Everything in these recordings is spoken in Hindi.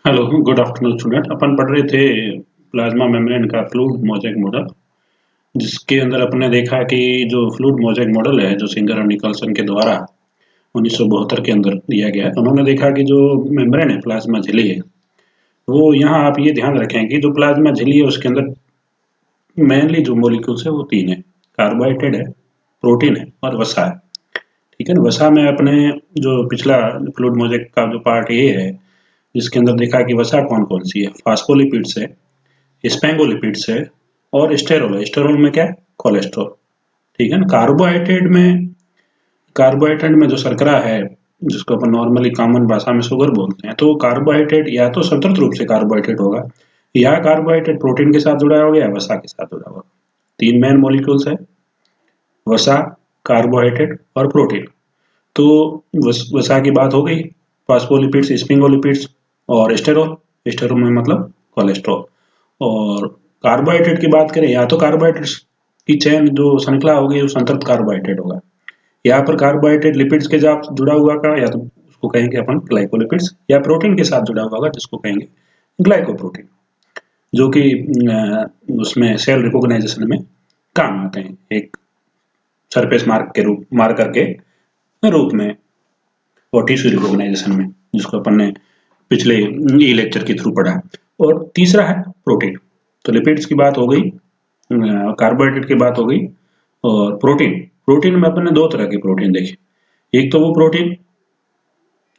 Hello, good afternoon student. अपन पढ़ रहे थे प्लाज्मा मेम्ब्रेन का फ्लूइड मोज़ेक मॉडल, जिसके अंदर अपन ने देखा कि जो फ्लूइड मोज़ेक मॉडल है, जो सिंगर और निकलसन के द्वारा 1972 के अंदर दिया गया है। उन्होंने देखा कि जो मेम्ब्रेन है, प्लाज्मा झिल्ली है, वो यहाँ आप ये ध्यान रखें कि जो प्लाज्मा झिल्ली है उसके अंदर मेनली जो मॉलिक्यूल्स है वो 3 है। कार्बोहाइड्रेट है, प्रोटीन है और वसा है। ठीक है ना। वसा में अपने जो पिछला फ्लूइड मोज़ेक का जो पार्ट ये है, जिसके अंदर देखा कि वसा कौन-कौन सी है। फॉस्फोलिपिड्स है, स्पैंगोलिपिड्स है और स्टेरोल है। स्टेरोल में क्या है? कोलेस्ट्रॉल। ठीक है ना। कार्बोहाइड्रेट में जो शर्करा है, जिसको अपन नॉर्मली कॉमन भाषा में शुगर बोलते हैं, तो कार्बोहाइड्रेट या तो संतृप्त रूप से कार्बोहाइड्रेट होगा, या कार्बोहाइड्रेट प्रोटीन के साथ जुड़ा होगा या वसा के साथ जुड़ा होगा। 3 मेन मॉलिक्यूल्स है, वसा, कार्बोहाइड्रेट और प्रोटीन। तो वसा की बात हो गई, फॉस्फोलिपिड्स, स्पिंगोलिपिड्स और स्टेरोल। स्टेरोल में मतलब कोलेस्ट्रॉल। और कार्बोहाइड्रेट की बात करें, या तो कार्बोहाइड्रेट्स की चेन जो श्रृंखला होगी वो संतृप्त कार्बोहाइड्रेट होगा। यहाँ पर कार्बोहाइड्रेट लिपिड्स के साथ जुड़ा हुआ का या तो उसको कहेंगे अपन ग्लाइकोलिपिड्स, या प्रोटीन के साथ जुड़ा हुआ होगा जिसको कहेंगे ग्लाइकोप्रोटीन, जो कि उसमें सेल रिकॉग्नाइजेशन में काम आते हैं, एक सरफेस मार्कर के रूप में, और टिश्यू रिकॉग्नाइजेशन में, जिसको अपन ने पिछले ई लेक्चर के थ्रू पढ़ा। और तीसरा है प्रोटीन। तो लिपिड्स की बात हो गई, कार्बोहाइड्रेट की बात हो गई, और प्रोटीन। प्रोटीन में अपन ने 2 तरह के प्रोटीन देखे। एक तो वो प्रोटीन,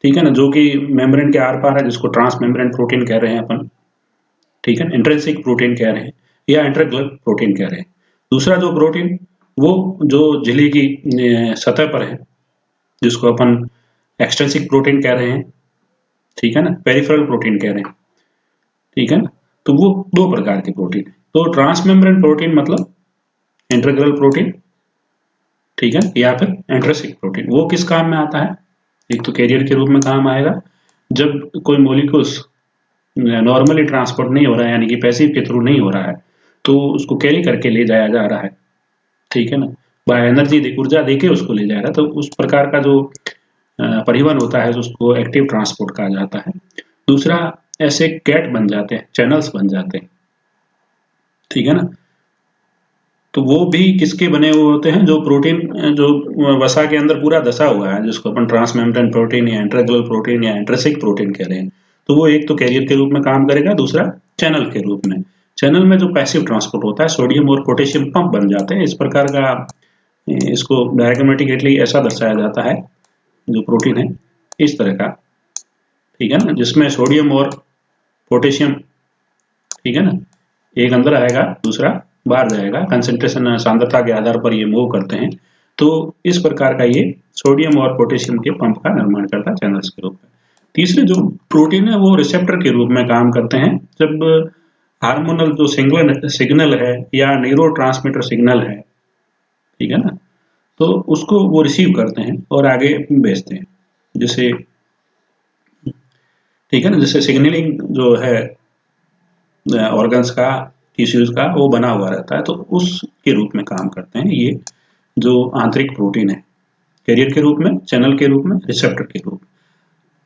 ठीक है ना, जो कि मेम्ब्रेन के आर पार है, जिसको ट्रांस मेम्ब्रेन प्रोटीन कह रहे हैं अपन। ठीक है, इंट्रिंसिक प्रोटीन कह रहे हैं या इंट्राग्लर प्रोटीन कह रहे हैं। दूसरा जो प्रोटीन, वो जो झिल्ली की सतह पर है, जिसको अपन एक्सट्रिंसिक प्रोटीन कह रहे हैं। ठीक है ना, पेरिफेरल प्रोटीन कह रहे हैं। ठीक है ना। तो वो 2 प्रकार के प्रोटीन है। तो ट्रांस मेम्ब्रेन प्रोटीन मतलब इंटीग्रल प्रोटीन, ठीक है, या फिर इंट्रिंसिक प्रोटीन। वो किस काम में आता है? एक तो कैरियर के रूप में काम आएगा, जब कोई मॉलिक्यूल्स नॉर्मली ट्रांसपोर्ट नहीं हो रहा है, यानी कि पैसिव के थ्रू नहीं हो रहा है, तो उसको कैरी करके ले जाया जा रहा है। ठीक है ना, बाय एनर्जी ऊर्जा देके उसको ले जाया रहा है, तो उस प्रकार का जो परिवहन होता है, उसको एक्टिव ट्रांसपोर्ट कहा जाता है। दूसरा, ऐसे कैट बन जाते हैं, चैनल्स बन जाते हैं। ठीक है ना। तो वो भी किसके बने हुए होते हैं? जो प्रोटीन, जो वसा के अंदर पूरा धसा हुआ है, जिसको अपन ट्रांस मेम्ब्रेन प्रोटीन या इंट्राग्लर प्रोटीन या इंट्रिंसिक प्रोटीन कह रहे हैं। तो वो एक तो कैरियर के रूप में काम करेगा, दूसरा चैनल के रूप में। चैनल में जो पैसिव ट्रांसपोर्ट होता है, सोडियम और पोटेशियम पंप बन जाते हैं। इस प्रकार का इसको डायग्रामेटिकली ऐसा दर्शाया जाता है, जो प्रोटीन है इस तरह का। ठीक है ना, जिसमें सोडियम और पोटेशियम, ठीक है ना, एक अंदर आएगा, दूसरा बाहर जाएगा। कंसंट्रेशन, सांद्रता के आधार पर ये मूव करते हैं। तो इस प्रकार का ये सोडियम और पोटेशियम के पंप का निर्माण करता है चैनल्स के रूप में। तीसरे जो प्रोटीन है, वो रिसेप्टर के रूप में काम करते हैं। जब हार्मोनल जो सिग्नल है या न्यूरो ट्रांसमीटर सिग्नल है, ठीक है ना, तो उसको वो रिसीव करते हैं और आगे भेजते हैं। जैसे, ठीक है ना, जैसे सिग्नलिंग जो है ऑर्गन्स का, टिश्यूज का, वो बना हुआ रहता है, तो उसके रूप में काम करते हैं ये जो आंतरिक प्रोटीन है, कैरियर के रूप में, चैनल के रूप में, रिसेप्टर के रूप में।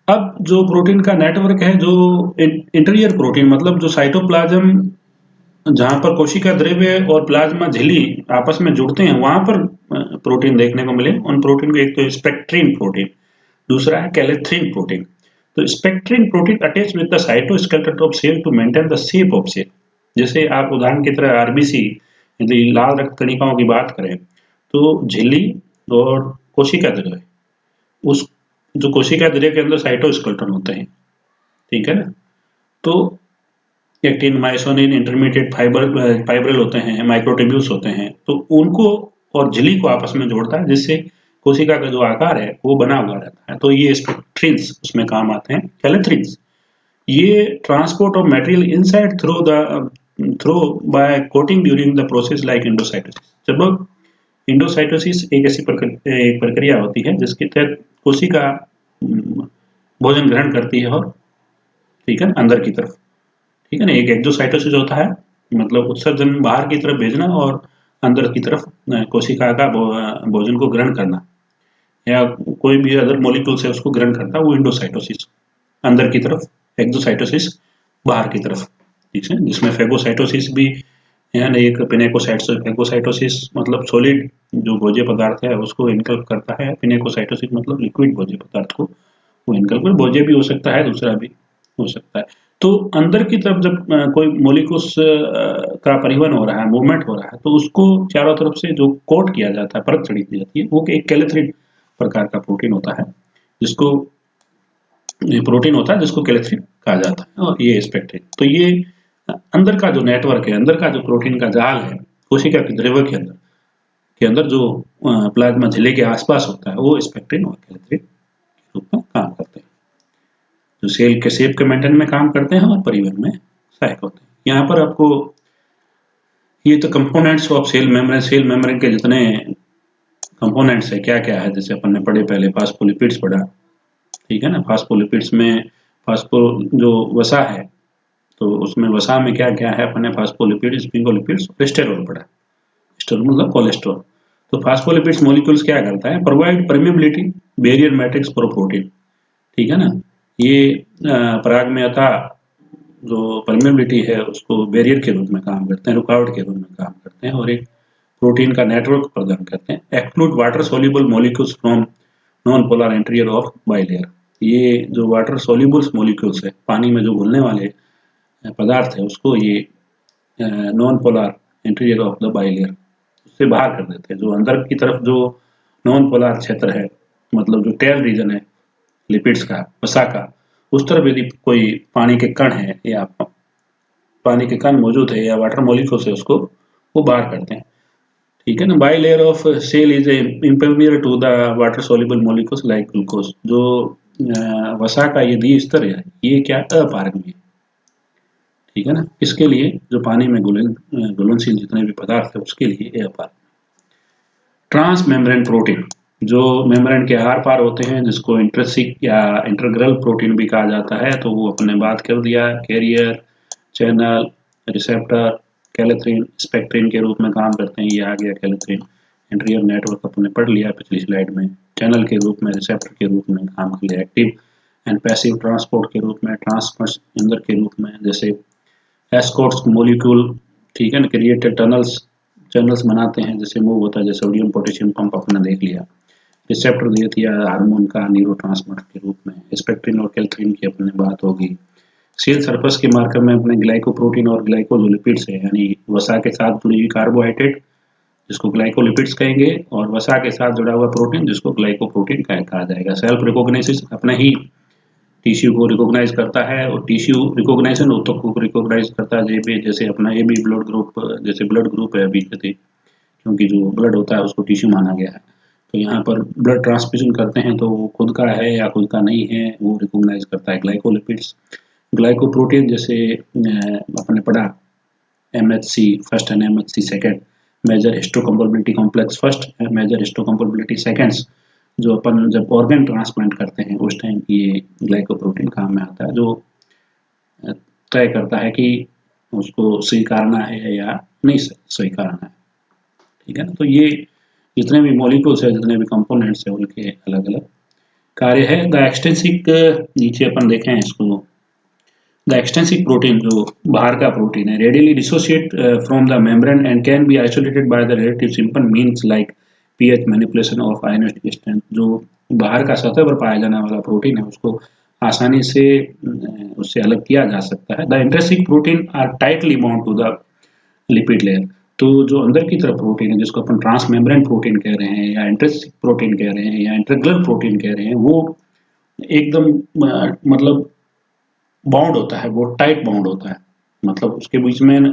अब जो प्रोटीन का नेटवर्क है, जो इंटीरियर प्रोटीन मतलब जो साइटोप्लाज्म, जहां पर कोशिका द्रव्य और प्लाज्मा झिल्ली आपस में जुड़ते हैं, वहां पर प्रोटीन देखने को मिले। उन प्रोटीन को एक तो स्पेक्ट्रीन प्रोटीन, दूसरा है कैलेथ्रीन प्रोटीन। तो spectrin protein attach with the cytoskeleton of cell to maintain the shape of cell. जैसे आप उदाहरण की तरह आरबीसी, यदि लाल रक्त कणिकाओं की बात करें, तो झिल्ली और कोशिका द्रव्य, उस जो कोशिका द्रव्य के अंदर साइटोस्केलेटन होते हैं, ठीक है ना, तो एक्टिन, मायोसिन, इंटरमीडिएट फाइब्रिल होते हैं, माइक्रोट्यूब्यूल्स होते हैं, तो उनको और झिल्ली को आपस में जोड़ता है, जिससे कोशिका का जो आकार है वो बना हुआ रहता है। तो ये स्पेक्ट्रिन्स उसमें काम आते हैं। कैलेथ्रिन्स, ये transport of material inside through by coating during the process like endocytosis. जब एंडोसाइटोसिस एक ऐसी प्रक्रिया होती है जिसके तहत कोशिका भोजन ग्रहण करती है, और ठीक है, अंदर की तरफ, ठीक है ना। एक एक्सोसाइटोसिस होता है, मतलब उत्सर्जन बाहर की तरफ भेजना, और अंदर की तरफ कोशिका का भोजन को ग्रहण करना, या कोई भी अदर मॉलिक्यूल से उसको ग्रहण करता है, वो एंडोसाइटोसिस अंदर की तरफ एक्सोसाइटोसिस बाहर की तरफ, ठीक है, जिसमें फेगोसाइटोसिस भी यानी एक फेगोसाइटोसिस मतलब सॉलिड जो भोज्य पदार्थ है उसको इनकल्प करता है, पिनेकोसाइटोसिस मतलब लिक्विड भोज्य पदार्थ को वो इनकल्प, भोज्य भी हो सकता है, दूसरा भी हो सकता है। तो अंदर की तरफ जब कोई मॉलिक्यूल्स का परिवहन हो रहा है, मूवमेंट हो रहा है, तो उसको चारों तरफ से जो कोट किया जाता है, परत चढ़ी दी जाती है, वो एक कैलेथ्रिन प्रकार का प्रोटीन होता है, जिसको ये प्रोटीन होता है जिसको कैलेथ्रिन कहा जाता है, और ये स्पेक्ट्रिन। तो ये अंदर का जो नेटवर्क है, अंदर का जो प्रोटीन का जाल है, कोशिका के द्रव्य के अंदर जो प्लाज्मा झिल्ली के आसपास होता है, वो स्पेक्ट्रिन और कैलेथ्रिन के रूप में काम करते हैं, जो सेल के शेप के मेंटेन में काम करते हैं और परिवहन में सहायक होते हैं। यहाँ पर आपको ये तो कंपोनेंट्स ऑफ सेल मेम्ब्रेन के जितने कंपोनेंट्स है क्या क्या है, जैसे अपन ने पढ़े पहले फास्फोलिपिड्स पढ़ा, ठीक है ना, फास्फोलिपिड्स में फास्फो जो वसा है, तो उसमें वसा में क्या क्या है, अपन ने फास्फोलिपिड, स्फिंगोलिपिड्स, कोलेस्टेरॉल पढ़ा, कोलेस्टेरॉल मतलब कोलेस्ट्रॉल। तो फास्फोलिपिड्स मॉलिक्यूल्स क्या करता है, provide permeability barrier matrix for protein, ठीक है ना, ये परागम्यता जो परमेबिलिटी है उसको बैरियर के रूप में काम करते हैं, रुकावट के रूप में काम करते हैं, और एक प्रोटीन का नेटवर्क प्रदान करते हैं। Exclude water soluble molecules from non polar interior of bilayer, ये जो वाटर सोल्यूबल्स मॉलिक्यूल्स है, पानी में जो घुलने वाले पदार्थ है, उसको ये non polar interior of the bilayer उससे बाहर कर देते हैं। जो अंदर की तरफ जो नॉन पोलर क्षेत्र है, मतलब जो टेल रीजन है लिपिड्स का, वसा का, उस तरफ यदि कोई पानी के कण है या पानी के कण मौजूद है या वाटर मॉलिक्यूल्स है, उसको वो बाहर करते हैं, ठीक है ना। Bilayer of cell is impermeable to the water soluble molecules like glucose, जो वसा का ये द्विस्तर है, ये क्या अपारगम्य, ठीक है ना, इसके लिए जो पानी में घुलनशील जितने भी पदार्थ है उसके लिए ये अपारगम्य। ट्रांस मेम्ब्रेन प्रोटीन, जो मेम्ब्रेन के आर पार होते हैं, जिसको इंट्रिंसिक या इंटीग्रल प्रोटीन भी कहा जाता है, तो वो अपने बात कर दिया, कैरियर, चैनल, रिसेप्टर, कैलेथ्रिन, स्पेक्ट्रिन के रूप में काम करते हैं, ये आ गया कैलेथ्रिन। इंटीरियर नेटवर्क अपने पढ़ लिया पिछली स्लाइड में, चैनल के रूप में, रिसेप्टर के रूप में काम कर लिया, एक्टिव एंड पैसिव ट्रांसपोर्ट के रूप में, ट्रांसफर के रूप में, जैसे एस्कॉर्ट्स मॉलिक्यूल, ठीक है ना, क्रिएटेड चैनल्स बनाते हैं, जैसे मूव होता है, जैसे सोडियम पोटेशियम पंप अपने देख लिया। रिसेप्टर दे दिया हार्मोन का न्यूरोट्रांसमीटर के रूप में। स्पेक्ट्रिन और कैलेथ्रिन की अपने बात होगी। सेल सरफेस के मार्कर में अपने ग्लाइकोप्रोटीन और ग्लाइकोलिपिड्स है, यानी वसा के साथ जुड़ी हुई कार्बोहाइड्रेट जिसको ग्लाइकोलिपिड्स कहेंगे, और वसा के साथ जुड़ा हुआ प्रोटीन जिसको ग्लाइकोप्रोटीन कहा जाएगा। सेल्फ रिकॉग्नाइजेशन अपने ही टिश्यू को रिकॉग्नाइज करता है, और टिश्यू रिकॉग्नाइजेशन ऊतक को रिकॉग्नाइज करता है, जैसे अपना ए बी ब्लड ग्रुप, जैसे ब्लड ग्रुप है अभी, क्योंकि जो ब्लड होता है उसको टिश्यू माना गया है, तो यहाँ पर ब्लड ट्रांसफ्यूजन करते हैं तो वो खुद का है या खुद का नहीं है वो रिकॉग्नाइज करता है। ग्लाइकोलिपिड्स, ग्लाइकोप्रोटीन जैसे अपने पढ़ा MHC first and MHC second, major histocompatibility complex first and major histocompatibility seconds, जो अपन जब ऑर्गन ट्रांसप्लांट करते हैं उस टाइम ये ग्लाइकोप्रोटीन काम में आता है, जो तय करता है कि उसको स्वीकारना है या नहीं स्वीकारना है, ठीक है ना। तो ये जितने भी मॉलिक्यूल्स है, जितने भी कंपोनेंट्स है, उनके अलग अलग कार्य है। द एक्सटेंसिक, नीचे अपन देखें इसको, द एक्सटेंसिक प्रोटीन जो बाहर का प्रोटीन है, readily dissociate from the membrane and can be isolated by the relative simple means like pH manipulation of ionic strength. जो बाहर का सतह पर पाया जाने वाला प्रोटीन है उसको आसानी से उससे अलग किया जा सकता है। The intrinsic protein are tightly bound to the lipid layer, तो जो अंदर की तरफ प्रोटीन है जिसको अपन ट्रांस मेम्ब्रेन प्रोटीन कह रहे हैं या इंट्रिंसिक प्रोटीन कह रहे हैं या इंटीग्रल प्रोटीन कह रहे हैं, वो एकदम मतलब बाउंड होता है, वो टाइट बाउंड होता है, मतलब उसके बीच में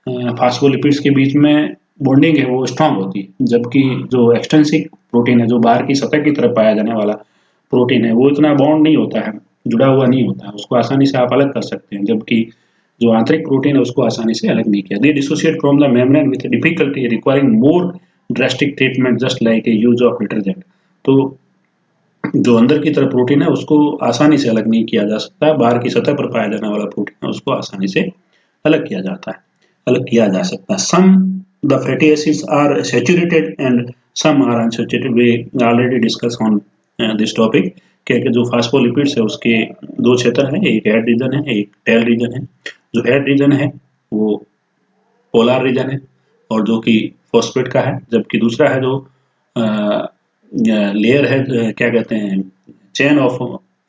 फास्फोलिपिड्स के बीच में बॉन्डिंग है वो स्ट्रांग होती है, जबकि जो एक्सटेंसिक प्रोटीन है, जो बाहर की सतह की तरफ पाया जाने वाला प्रोटीन है, वो इतना बाउंड नहीं होता है, जुड़ा हुआ नहीं होता है, उसको आसानी से आप अलग कर सकते हैं, जबकि जो आंतरिक प्रोटीन है उसको आसानी से अलग नहीं किया। They dissociate from the membrane with difficulty requiring more drastic treatment just like a use of detergent. तो जो अंदर की तरफ प्रोटीन है उसको आसानी से अलग नहीं किया जा सकता, बाहर की सतह पर पाया जाने वाला प्रोटीन है उसको आसानी से अलग किया जाता है, अलग किया जा सकता है। Some the fatty acids are saturated and some are unsaturated, we already discuss on this topic, के जो फास्फोलिपिड्स है उसके दो क्षेत्र हैं, एक हेड रीजन है, एक टेल रीजन है। जो हेड रीजन है वो पोलर रीजन है और जो कि फॉस्फेट का है, जबकि दूसरा है जो लेयर है, क्या कहते हैं, चेन ऑफ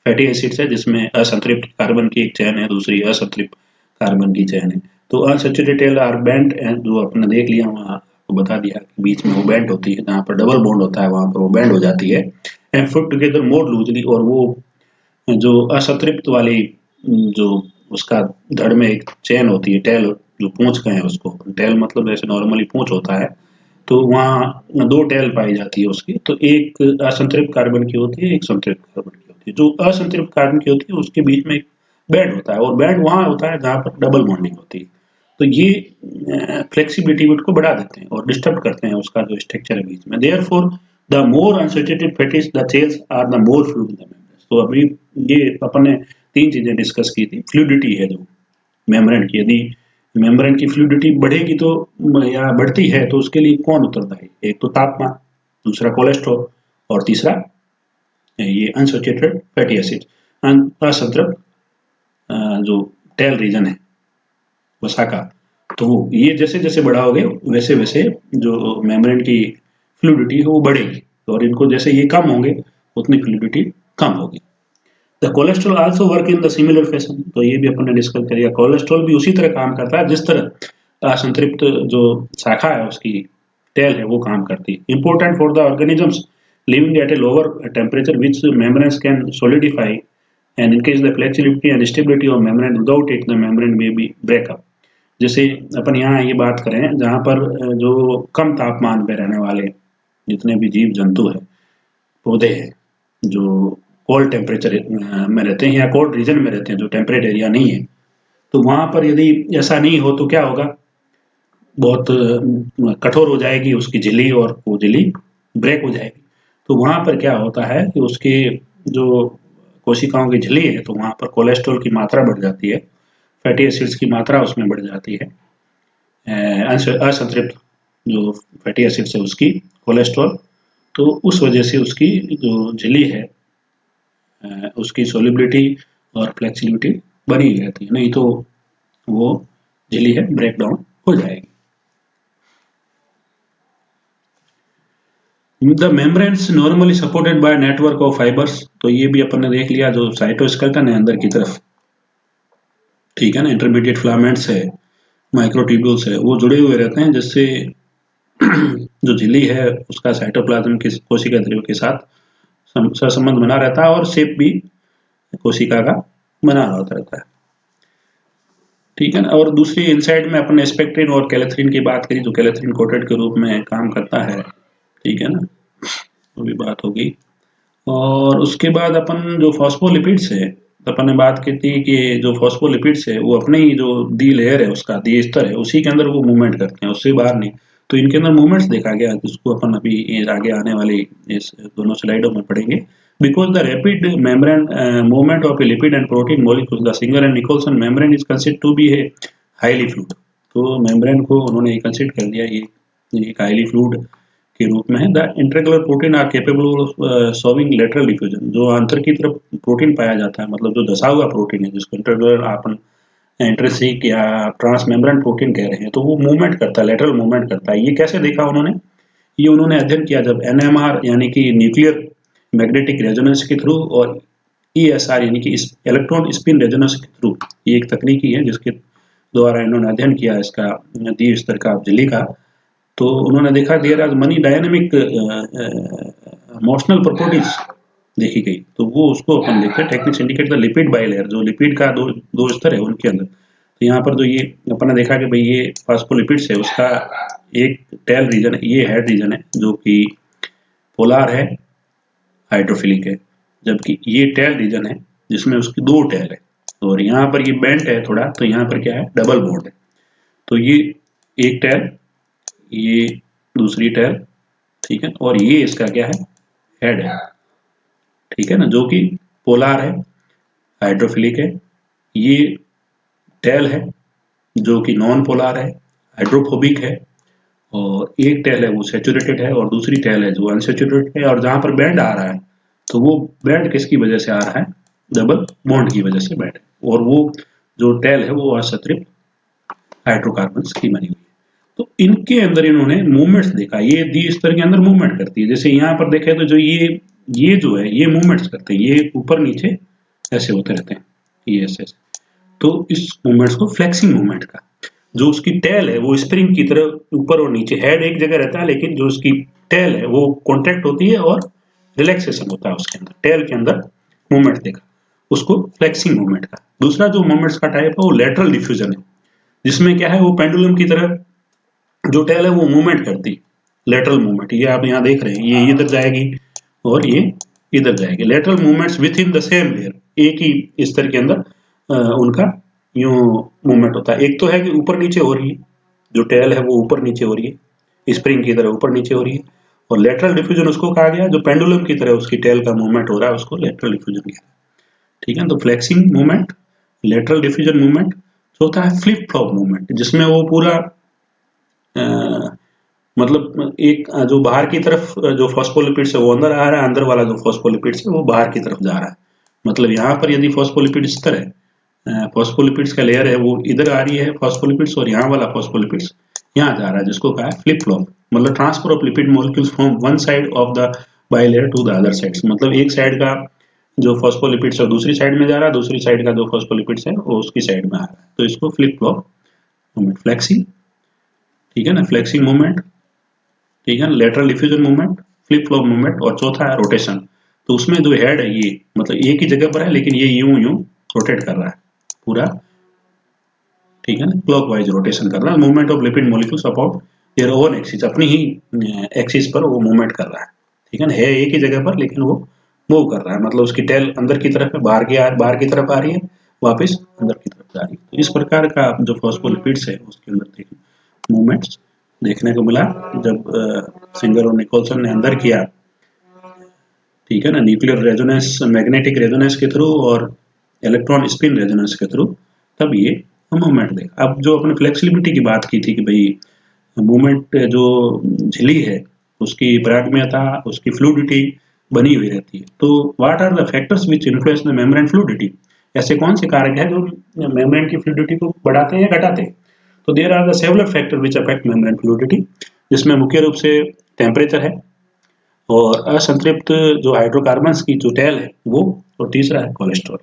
फैटी एसिड्स है, जिसमें असंतृप्त कार्बन की एक चेन है, दूसरी असंतृप्त कार्बन की चेन है। तो अनसैचुरेटेड आर बेंट, जो अपने देख लिया वहाँ आपको बता दिया कि बीच में वो बेंट होती है, जहाँ पर डबल बॉन्ड होता है वहाँ पर वो बेंड हो जाती है and foot together more loosely. और वो जो असंतृप्त वाली जो उसका धड़ में एक चेन होती है, टेल जो पूंछ कहें उसको, टेल मतलब जैसे नॉर्मली पूंछ होता है, तो वहाँ दो टेल पाई जाती है उसकी। तो एक असंतृप्त कार्बन की होती है, एक संतृप्त कार्बन की होती है। जो असंतृप्त कार्बन की होती है उसके बीच में एक बैंड होता है, और बैंड वहाँ होता है जहाँ पर डबल बॉन्डिंग होती है। तो ये फ्लेक्सिबिलिटी को बढ़ा देते हैं और डिस्टर्ब करते हैं उसका जो स्ट्रक्चर है बीच में। Therefore the more unsaturated fatties the chains are the more fluid in the membrane. तो अभी ये अपन ने तीन चीजें डिस्कस की थी। फ्लूइडिटी है जो मेम्ब्रेन की, यदि मेम्ब्रेन की फ्लूइडिटी बढ़ेगी तो या बढ़ती है तो उसके लिए कौन उत्तरदायी? एक तो तापमान, दूसरा कोलेस्ट्रॉल, और तीसरा ये अनसैचुरेटेड फैटी एसिड, असंतृप्त जो टेल रीजन है वसा का। तो ये जैसे जैसे बढ़ाओगे वैसे वैसे जो मेम्ब्रेन की फ्लूइडिटी है वो बढ़ेगी, और इनको जैसे ये कम होंगे उतनी फ्लूइडिटी कम होगी। The cholesterol also work in the similar fashion. तो ये भी अपन ने डिस्कस किया, कोलेस्ट्रॉल भी उसी तरह काम करता है जिस तरह असंतृप्त जो शाखा है उसकी टेल है वो काम करती है। Important for the organisms living at a lower temperature which membranes can solidify and increase the flexibility and stability of membrane. Without it the membrane may be break up. जैसे अपन यहाँ ये बात करें जहाँ पर जो कम तापमान पे रहने वाले जितने भी जीव जंतु है, पौधे हैं, जो कोल्ड टेम्परेचर में रहते हैं या कोल्ड रीजन में रहते हैं, जो टेम्परेट एरिया नहीं है, तो वहाँ पर यदि ऐसा नहीं हो तो क्या होगा? बहुत कठोर हो जाएगी उसकी झिल्ली और वो झिल्ली ब्रेक हो जाएगी। तो वहाँ पर क्या होता है कि उसके जो कोशिकाओं की झिल्ली है तो वहाँ पर कोलेस्ट्रॉल की मात्रा बढ़ जाती है, फैटी एसिड्स की मात्रा उसमें बढ़ जाती है, असंतृप्त जो फैटी एसिड्स है उसकी, कोलेस्ट्रॉल। तो उस वजह से उसकी जो झिल्ली है उसकी सोलिबिलिटी और फ्लेक्सिबिलिटी बनी रहती है, नहीं तो वो झिल्ली है ब्रेक डाउन हो जाएगी। The membranes normally supported by network of fibres. तो ये भी अपन ने देख लिया, जो साइटोस्केलेटन है अंदर की तरफ, ठीक है ना, इंटरमीडिएट फिलामेंट्स है, माइक्रोट्यूब्यूल्स है, वो जुड़े हुए रहते हैं, जिससे जो झिल्ली है उसका साइटोप्लाज्म की कोशिका ध्रुव के साथ सहसंबंध बना रहता है और शेप भी कोशिका का बना रहता है, ठीक है ना। और दूसरी इनसाइड में अपन स्पेक्ट्रिन और कैलेथ्रिन की बात करी, जो कैलेथ्रिन कोटेड के रूप में काम करता है, ठीक है ना, वो भी बात होगी। और उसके बाद अपन जो फॉस्फोलिपिड्स है, तो अपन ने बात की थी कि जो फॉस्फोलिपिड्स है वो अपने ही जो दी लेयर है उसका दी स्तर है उसी के अंदर वो मूवमेंट करते हैं, उससे बाहर नहीं। तो इनके अंदर मूवमेंट्स देखा गया, जिसको अपन अभी आगे आने वाली इस दोनों स्लाइडों में पढ़ेंगे। Because the rapid membrane movement of a lipid and protein molecule the Singer and Nicolson membrane is considered to be a highly fluid. तो मेम्ब्रेन को उन्होंने कंसिडर कर दिया ये एक हाईली फ्लूइड के रूप में है। The integral protein are capable of showing lateral diffusion. जो अंतर की तरफ प्रोटीन पाया जाता है, मतलब जो धसा हुआ प्रोटीन है, जिसको इंटरग्लर अपन इंट्रिंसिक या ट्रांसमेम्ब्रेन प्रोटीन कह रहे हैं, तो वो मूवमेंट करता है, लेटरल मूवमेंट करता है। ये कैसे देखा उन्होंने? ये उन्होंने अध्ययन किया जब एनएमआर यानी कि न्यूक्लियर मैग्नेटिक रेजोनेंस के थ्रू और ईएसआर यानी कि इलेक्ट्रॉन स्पिन रेजोनेंस के थ्रू, ये एक तकनीकी है जिसके द्वारा इन्होंने अध्ययन किया इसका दी स्तर का झिल्ली का। तो उन्होंने देखा there are many dynamic motional properties देखी गई। तो वो उसको अपन देखते हैं techniques indicate the lipid bilayer, जो लिपिड का दो स्तर है उनके अंदर। तो यहाँ पर जो ये अपन ने देखा कि भाई ये फास्फोलिपिड्स है उसका एक टेल रीजन है, ये हेड रीजन है जो कि पोलर है, हाइड्रोफिलिक है, जबकि ये टेल रीजन है जिसमें उसकी दो टेल है, और यहाँ पर ये बेंट है थोड़ा, तो यहाँ पर क्या है, डबल बॉन्ड है। तो ये एक टेल, ये दूसरी टेल, ठीक है, और ये इसका क्या है, हेड है, ठीक है ना, जो कि पोलर है, हाइड्रोफिलिक है। ये टेल है जो कि नॉन पोलर है, हाइड्रोफोबिक है, और एक टेल है वो सैचुरेटेड है और दूसरी टेल है जो अनसैचुरेटेड है। और जहां पर बैंड आ रहा है तो वो बैंड किसकी वजह से आ रहा है, डबल बॉन्ड की वजह से बैंड, और वो जो टेल है वो असंतृप्त हाइड्रोकार्बन्स की बनी हुई है। तो इनके अंदर इन्होंने मूवमेंट्स देखा, ये दी स्तर के अंदर मूवमेंट करती है। जैसे यहाँ पर देखें तो जो ये जो है ये मूवमेंट्स करते हैं, ये ऊपर नीचे ऐसे होते रहते हैं, ये ऐसे। तो इस मूवमेंट्स को फ्लेक्सिंग मूवमेंट का, जो उसकी टेल है वो स्प्रिंग की तरह ऊपर और नीचे, हेड एक जगह रहता है लेकिन जो उसकी टेल है वो कॉन्ट्रैक्ट होती है और रिलैक्सेशन होता है उसके अंदर, टेल के अंदर मूवमेंट देखा, उसको फ्लेक्सिंग मूवमेंट का। दूसरा जो मूवमेंट्स का टाइप है वो लेटरल डिफ्यूजन है, जिसमें क्या है वो पेंडुलम की तरह जो टेल है वो मूवमेंट करती है, लेटरल मूवमेंट। ये आप यहाँ देख रहे हैं, ये इधर जाएगी और ये इधर जाएगी। Lateral movements with in the same layer, एक ही स्तर के अंदर उनका यूं मूवमेंट होता है। एक तो है कि ऊपर नीचे हो रही है, जो टेल है वो ऊपर नीचे हो रही है, स्प्रिंग की तरह ऊपर नीचे हो रही है। और लेटरल डिफ्यूजन उसको कहा गया जो पेंडुलम की तरह उसकी टेल का मूवमेंट हो रहा है, उसको लेटरल डिफ्यूजन कहते हैं। ठीक है, तो flexing movement, lateral diffusion movement. चौथा है फ्लिप फ्लॉप मूवमेंट, जिसमें वो पूरा मतलब एक जो बाहर की तरफ जो फॉस्फोलिपिड्स है वो अंदर आ रहा है, अंदर वाला जो फॉस्फोलिपिड्स है वो बाहर की तरफ जा रहा है। मतलब यहाँ पर यदि फॉस्फोलिपिड इस तरह है, फॉस्फोलिपिड्स का लेयर है वो इधर आ रही है फॉस्फोलिपिड्स, और यहाँ वाला फॉस्फोलिपिड्स यहाँ जा रहा है, जिसको कहा है फ्लिप फ्लॉप। मतलब transfer of lipid molecules from one side of the bilayer to the other side, मतलब एक साइड का जो फॉस्फोलिपिड्स है दूसरी साइड में जा रहा है, दूसरी साइड का जो फॉस्फोलिपिड्स है वो उसकी साइड में आ रहा है, तो इसको फ्लिप फ्लॉप मूवमेंट, फ्लेक्सिंग, ठीक है ना, फ्लेक्सिंग मूवमेंट, ठीक है, lateral diffusion movement, flip flop movement. और चौथा है रोटेशन। तो उसमें जो हेड है ये मतलब एक ही जगह पर है लेकिन ये यूं यूं रोटेट कर रहा है पूरा, ठीक है ना, क्लॉकवाइज रोटेशन कर रहा है। Movement of lipid molecules about their own axis, अपनी ही एक्सिस पर वो मूवमेंट कर रहा है, ठीक है ना, है एक ही जगह पर लेकिन वो मूव कर रहा है। मतलब उसकी टेल अंदर की तरफ है, बाहर की तरफ आ रही है, वापस अंदर की तरफ जा रही है। तो इस प्रकार का जो फॉस्फोलिपिड्स है उसके अंदर देखिए मूवमेंट्स देखने को मिला जब सिंगर और निकोलसन ने अंदर किया, ठीक है ना, न्यूक्लियर रेजोनेंस, मैग्नेटिक रेजोनेंस के थ्रू और इलेक्ट्रॉन स्पिन रेजोनेंस के थ्रू, तब ये मूवमेंट देखा। अब जो अपने फ्लेक्सिबिलिटी की बात की थी कि भाई मूवमेंट जो झिल्ली है उसकी परागम्यता, उसकी फ्लूइडिटी बनी हुई रहती है। तो what are the factors which influence the membrane fluidity, ऐसे कौन से कारक है जो मेम्ब्रेन की फ्लूइडिटी को बढ़ाते हैं या घटाते हैं? तो there are the several factor which affect membrane fluidity, जिसमें मुख्य रूप से टेम्परेचर है और असंतृप्त जो हाइड्रोकार्बन्स की जो टेल है वो, और तीसरा है कोलेस्ट्रॉल,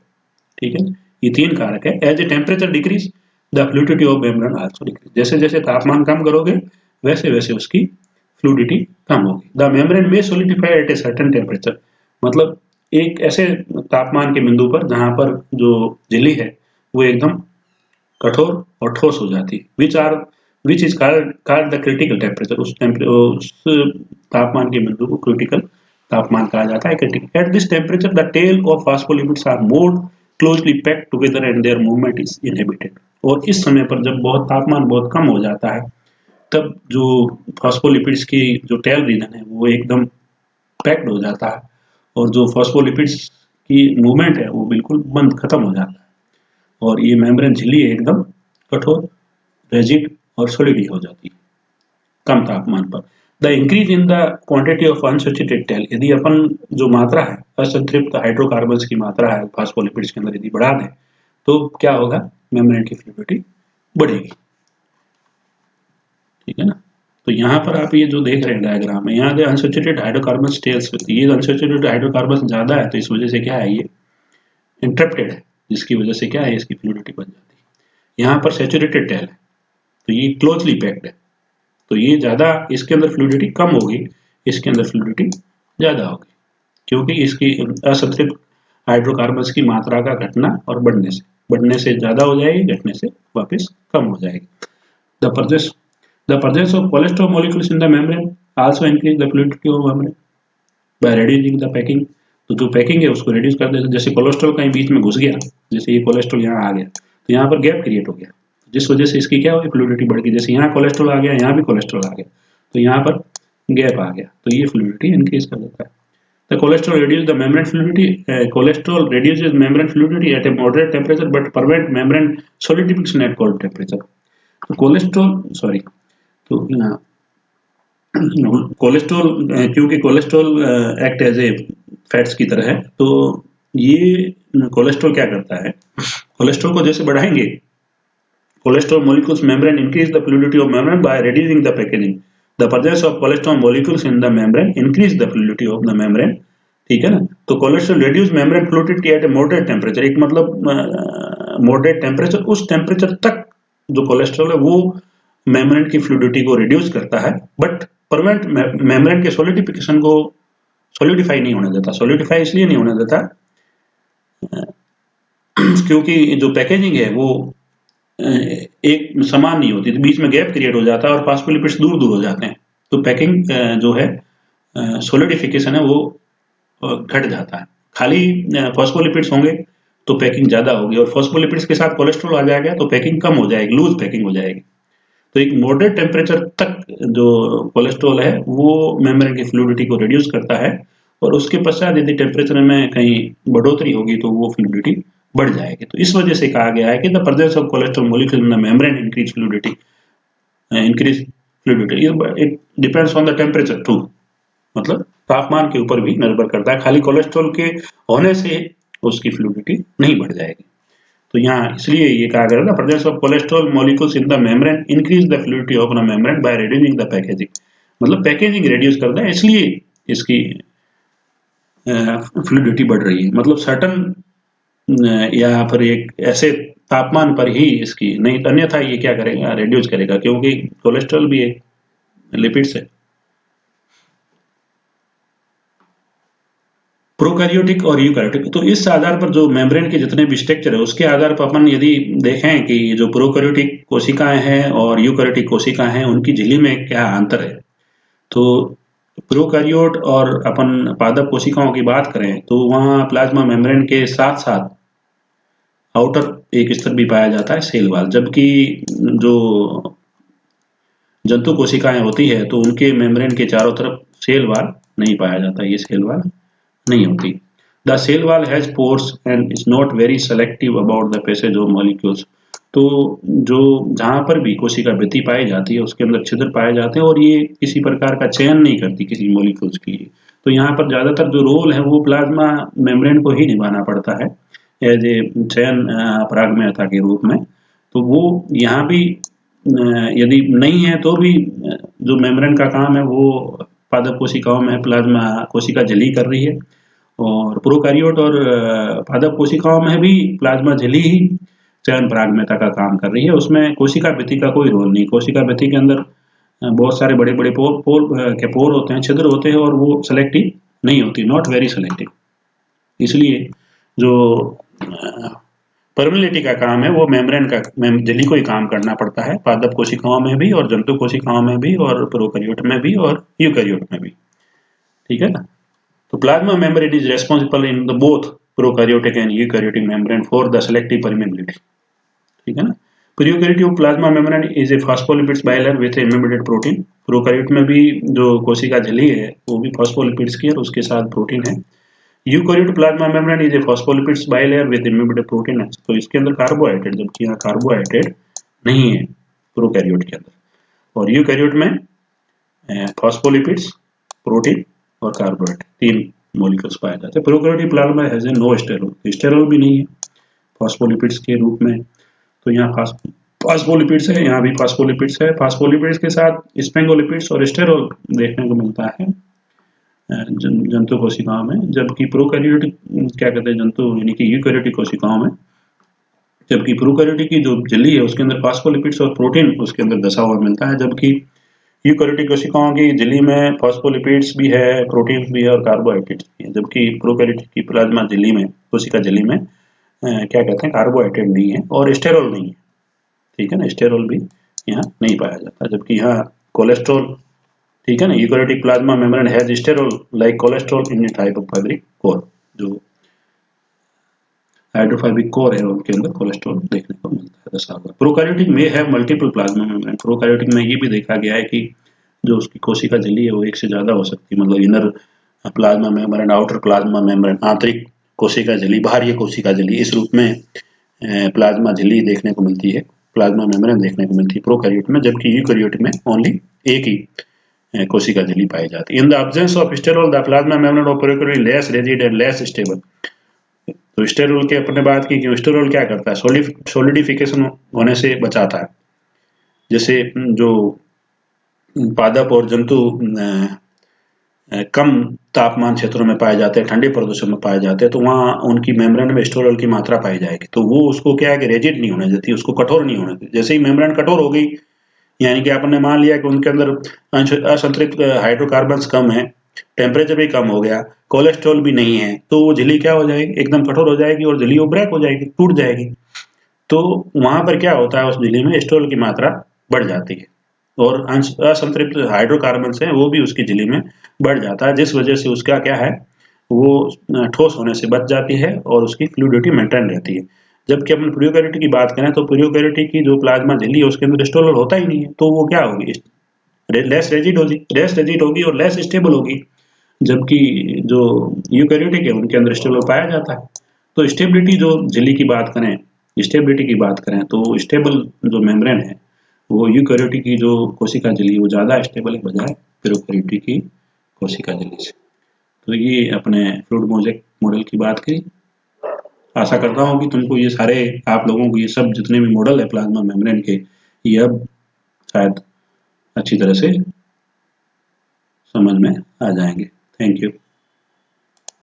ठीक है। ये तीन कारक है। As a temperature decrease the fluidity of membrane also decrease, जैसे जैसे तापमान कम करोगे वैसे वैसे उसकी फ्लूइडिटी कम होगी। द मेम्ब्रेन में solidify at a certain temperature, मतलब एक ऐसे तापमान के बिंदु पर जहां पर जो झिल्ली है वो एकदम कठोर और ठोस हो जाती है। Which is called the critical temperature, उस तापमान के बिंदु को क्रिटिकल तापमान कहा जाता है। At this temperature the tail of phospholipids are more closely packed together and their movement is inhibited. और इस समय पर जब बहुत तापमान बहुत कम हो जाता है तब जो फॉस्फोलिपिड्स की जो टेल रीजन है वो एकदम पैक्ड हो जाता है और जो फॉस्फोलिपिड्स की मूवमेंट है वो बिल्कुल बंद खत्म हो जाता है और ये मेम्ब्रेन झिल्ली एकदम कठोर, रिजिड और सॉलिड हो जाती है कम तापमान पर। The increase in the quantity of unsaturated tail, यदि अपन जो मात्रा है असंतृप्त हाइड्रोकार्बन्स की मात्रा है फॉस्फोलिपिड्स के अंदर यदि बढ़ा दें तो क्या होगा, मेम्ब्रेन की फ्लूइडिटी बढ़ेगी, ठीक है ना। तो यहाँ पर आप ये जो देख रहे हैं डायग्राम में, यहाँ अनसैचुरेटेड हाइड्रोकार्बन टेल्स होती है, ये अनसैचुरेटेड हाइड्रोकार्बन ज्यादा है तो इस वजह से क्या है ये इंटरप्टेड है, जिसकी वजह से क्या है इसकी फ्लूइडिटी बढ़ जाती है। यहाँ पर सैचुरेटेड टेल है तो ये क्लोजली पैक्ड है तो ये ज्यादा, इसके अंदर फ्लूइडिटी कम होगी, इसके अंदर फ्लूइडिटी ज्यादा होगी, क्योंकि इसकी असंतृप्त हाइड्रोकार्बन्स की मात्रा का घटना और बढ़ने से ज्यादा हो जाएगी, घटने से वापस कम हो जाएगी। The presence of cholesterol molecules in the membrane also increase the fluidity of membrane by reducing the packing। तो जो पैकिंग है उसको रिड्यूस कर देते, जैसे कोलेस्ट्रॉल कहीं बीच में घुस गया, जैसे ये कोलेस्ट्रॉल यहाँ आ गया तो यहाँ पर गैप क्रिएट हो गया, जिस वजह से इसकी क्या हुई फ्लूइडिटी बढ़ गई। जैसे यहाँ कोलेस्ट्रॉल आ गया, यहाँ भी कोलेस्ट्रॉल आ गया तो यहाँ पर गैप आ गया तो ये फ्लूइडिटी इंक्रीज कर देता है। The cholesterol reduces the membrane fluidity. Cholesterol reduces membrane fluidity at a moderate temperature, but prevent membrane solidification at cold temperature. तो कोलेस्ट्रॉल क्योंकि cholesterol act as a fats की तरह है। तो ये कोलेस्ट्रॉल क्या करता है, कोलेस्ट्रॉल को जैसे बढ़ाएंगे, cholesterol molecules membrane increase the fluidity of membrane by reducing the packaging. The presence of cholesterol molecules in the membrane increase the fluidity of the membrane. ठीक है ना। तो cholesterol reduce membrane fluidity at a moderate temperature, एक मतलब मॉडरेट टेम्परेचर, उस टेम्परेचर तक जो कोलेस्ट्रॉल है वो मेम्ब्रेन की फ्लूइडिटी को रिड्यूस करता है, बट प्रिवेंट मेम्ब्रेन के सॉलिडिफिकेशन को सॉलिडिफाई नहीं होने देता। सॉलिडिफाई इसलिए नहीं होने देता क्योंकि जो पैकेजिंग है वो एक समान नहीं होती, तो बीच में गैप क्रिएट हो जाता है और फॉस्फोलिपिड्स दूर दूर हो जाते हैं। तो पैकिंग जो है सॉलिडिफिकेशन है वो घट जाता है। खाली फॉस्फोलिपिड्स होंगे तो पैकिंग ज्यादा होगी, और फॉस्फोलिपिड्स के साथ कोलेस्ट्रॉल आ जाएगा तो पैकिंग कम हो जाएगी, लूज पैकिंग हो जाएगी। तो एक मॉडरेट टेम्परेचर तक जो कोलेस्ट्रॉल है वो मेम्ब्रेन की फ्लूइडिटी को रिड्यूस करता है, और उसके पश्चात यदि टेम्परेचर में कहीं बढ़ोतरी होगी तो वो फ्लूइडिटी बढ़ जाएगी। तो इस वजह से कहा गया है कि the presence of cholesterol molecule in the membrane increase fluidity, it depends on the temperature too, मतलब तापमान के ऊपर भी निर्भर करता है, खाली कोलेस्ट्रॉल के होने से उसकी फ्लूइडिटी नहीं बढ़ जाएगी। तो यहाँ इसलिए ये कहा गया था, presence of cholesterol molecules in the membrane increase the fluidity of the membrane by reducing the packaging, मतलब पैकेजिंग रिड्यूस करता है इसलिए इसकी फ्लूइडिटी बढ़ रही है। मतलब सर्टन या फिर एक ऐसे तापमान पर ही इसकी, नहीं अन्यथा ये क्या करेगा, रिड्यूस करेगा, क्योंकि कोलेस्ट्रॉल भी एक लिपिड्स है। प्रोकैरियोटिक और यूकैरियोटिक, तो इस आधार पर जो मेम्ब्रेन के जितने भी स्ट्रक्चर है उसके आधार पर अपन यदि देखें कि जो प्रोकैरियोटिक कोशिकाएं हैं और यूकैरियोटिक कोशिकाएं हैं उनकी झिल्ली में क्या अंतर है, तो प्रोकैरियोट और अपन पादप कोशिकाओं की बात करें तो वहाँ प्लाज्मा मेम्ब्रेन के साथ साथ आउटर एक स्तर भी पाया जाता है, सेल वॉल, जबकि जो जंतु कोशिकाएं होती है तो उनके मेम्ब्रेन के चारों तरफ सेल वॉल नहीं पाया जाता, ये सेल वॉल नहीं होती। The cell wall has pores and is not very selective about the passage of molecules, तो जो जहां पर भी कोशिका भित्ति पाई जाती है उसके अंदर छिद्र पाए जाते हैं और ये किसी प्रकार का चयन नहीं करती किसी मॉलिक्यूल्स की। तो यहाँ पर ज्यादातर जो रोल है वो प्लाज्मा मेम्ब्रेन को ही निभाना पड़ता है एज ए चयन परागम्यता के रूप में। तो वो यहाँ भी यदि नहीं है तो भी जो मेम्ब्रेन का काम है वो पादप कोशिकाओं में प्लाज्मा कोशिका झिल्ली कर रही है, और प्रोकैरियोट और पादप कोशिकाओं में भी प्लाज्मा झिल्ली ही चयन परागम्यता का काम कर रही है। उसमें कोशिका भित्ति का कोई रोल नहीं। कोशिका भित्ति के अंदर बहुत सारे बड़े बड़े पोर होते हैं, छिद्र होते हैं, और वो सेलेक्टिव नहीं होती, नॉट वेरी सेलेक्टिव। इसलिए जो परमिलिटी का काम है वो मेम्ब्रेन का झिल्ली को ही काम करना पड़ता है, पादप कोशिकाओं में भी और जंतु कोशिकाओं में भी और प्रोकैरियोट में भी और यूकैरियोट में भी। ठीक है ना। तो plasma membrane is responsible in the both prokaryotic and eukaryotic membrane for the selective permeability. ठीक है ना। Prokaryotic plasma membrane is a phospholipids bilayer with immunated protein. Prokaryote में भी जो कोशिका झिल्ली है वो भी फॉस्फोलिपिड्स की और उसके साथ प्रोटीन है। Eukaryotic plasma membrane is a phospholipids bilayer with immunated protein है, तो इसके अंदर कार्बोहाइड्रेट, जबकि यहाँ कार्बोहाइड्रेट नहीं है प्रोकैरियोट के अंदर। और यूकैरियोट में फॉस्फोलिपिड्स, प्रोटीन और कार्बोहाइड्रेट, तीन मॉलिक्यूल्स पाए जाते हैं। Prokaryotic plasma has a no sterol, sterol भी नहीं है फॉस्फोलिपिड्स के रूप में। तो यहाँ फॉस्फोलिपिड्स है, यहाँ भी फॉस्फोलिपिड्स है। फॉस्फोलिपिड्स के साथ स्पेंगोलिपिड्स और स्टेरॉल देखने को मिलता है जंतु कोशिकाओं में, जबकि प्रोकैरियोटिक क्या कहते हैं जंतु यानी कि यूकैरियोटिक कोशिकाओं में, जबकि प्रोकैरियोटिक की जो झिल्ली है उसके अंदर फॉस्फोलिपिड्स और प्रोटीन उसके अंदर दसा हुआ मिलता है, जबकि यूकैरियोटिक कोशिकाओं की झिल्ली में फॉस्फोलिपिड्स भी है, प्रोटीन भी है और कार्बोहाइड्रेट्स भी है, जबकि प्रोकैरियोटिक की प्लाज्मा झिल्ली में, कोशिका झिल्ली में क्या कहते हैं कार्बोहाइड्रेट नहीं है और स्टेरॉल नहीं है। ठीक है ना, स्टेरॉल भी यहाँ नहीं पाया जाता, जबकि यहाँ कोलेस्ट्रॉल, ठीक है ना, eukaryotic plasma membrane has sterol like cholesterol in it hydrophobic core, जो हाइड्रोफाइब्रिक कोर है उनके अंदर कोलेस्ट्रॉल देखने को मिलता है दसा हुआ। प्रोकैरियोटिक में है मल्टीपल प्लाज्मा मेम्ब्रेन। प्रोकैरियोटिक में ये भी देखा गया है कि जो उसकी कोशिका झिल्ली है वो एक से ज्यादा हो सकती है, मतलब inner plasma membrane, outer plasma membrane, आंतरिक कोशिका झिल्ली, बाहरी कोशिका झिल्ली, इस रूप में प्लाज्मा झिल्ली देखने को मिलती है, प्लाज्मा मेम्ब्रेन देखने को मिलती है प्रोकैरियोट में, जबकि यूकैरियोट में ओनली एक ही कोशिका झिल्ली पाई जाती है। In the absence of sterol the plasma membrane of prokaryote less rigid and less stable. तो स्टेरोल की अपने बात की कि स्टेरोल क्या करता है, सोलिडिफिकेशन होने से बचाता है। जैसे जो पादप और जंतु कम तापमान क्षेत्रों में पाए जाते हैं, ठंडे प्रदेशों में पाए जाते हैं, तो वहाँ उनकी मेम्ब्रेन में स्टेरोल की मात्रा पाई जाएगी, तो वो उसको क्या है कि रिजिड नहीं होने देती, उसको कठोर नहीं होने देती। जैसे ही मेम्ब्रेन कठोर हो गई, यानी कि आपने मान लिया कि उनके अंदर असंतृप्त हाइड्रोकार्बन्स कम है, टेम्परेचर भी कम हो गया, कोलेस्ट्रॉल भी नहीं है, तो वो झिल्ली क्या हो जाएगी, एकदम कठोर हो जाएगी और झिल्ली वो ब्रेक हो जाएगी, टूट जाएगी। तो वहां पर क्या होता है, उस झिल्ली में स्टेरोल की मात्रा बढ़ जाती है और असंतृप्त हाइड्रोकार्बन है वो भी उसकी झिल्ली में बढ़ जाता है, जिस वजह से उसका क्या है, वो ठोस होने से बच जाती है और उसकी फ्लूइडिटी मेंटेन रहती है। जबकि अपन प्रोकैरियोट की बात करें तो प्रोकैरियोट की जो प्लाज्मा झिल्ली है उसके अंदर स्टेरोल होता ही नहीं है, तो वो क्या होगी, लेस रिजिड होगी और लेस स्टेबल होगी। जबकि जो यूकैरियोटिक है उनके अंदर स्टेबल पाया जाता है। तो स्टेबिलिटी जो झिल्ली की बात करें, स्टेबिलिटी की बात करें तो स्टेबल जो मेम्ब्रेन है वो यूकैरियोटिक की जो कोशिका झिल्ली वो ज़्यादा स्टेबल है बजाय प्रोकैरियोटिक की कोशिका झिल्ली से। तो ये अपने फ्लूइड मोज़ेक मॉडल की बात की। आशा करता हूँ कि तुमको ये सारे, आप लोगों को ये सब जितने भी मॉडल है प्लाज्मा मेम्ब्रेन के, ये अब शायद अच्छी तरह से समझ में आ जाएंगे। Thank you.